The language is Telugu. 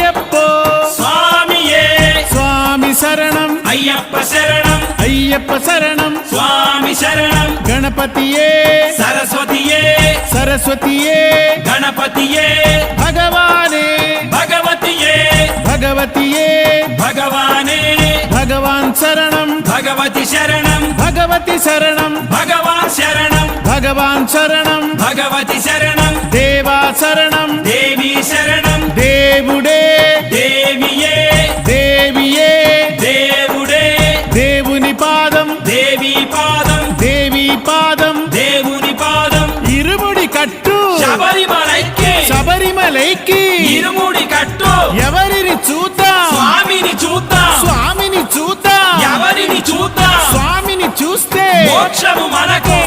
అయ్యప్పో స్వామియే స్వామి శరణం అయ్యప్ప శరణం అయ్యప్ప శరణం స్వామి శరణం గణపతియే సరస్వతియే సరస్వతియే గణపతియే భగవానే భగవతియే భగవతియే భగవానే భగవాన్ శరణం భగవతి శరణం భగవతి శరణం భగవాన్ శరణం భగవాన్ శరణం భగవతి శరణం దేవా శరణం దేవి శరణం దేవుడే దేవియే దేవియే దేవుడే దేవుని పాదం దేవి పాదం దేవి పాదం దేవుని పాదం ఇరుముడి కట్టు శబరిమలైకి శబరిమలైకి ఇరుముడి కట్టు ఎవరిని చూద్దాం స్వామిని చూద్దాం స్వామిని చూద్దాం ఎవరిని చూద్దాం స్వామిని చూస్తే మోక్షము మనకు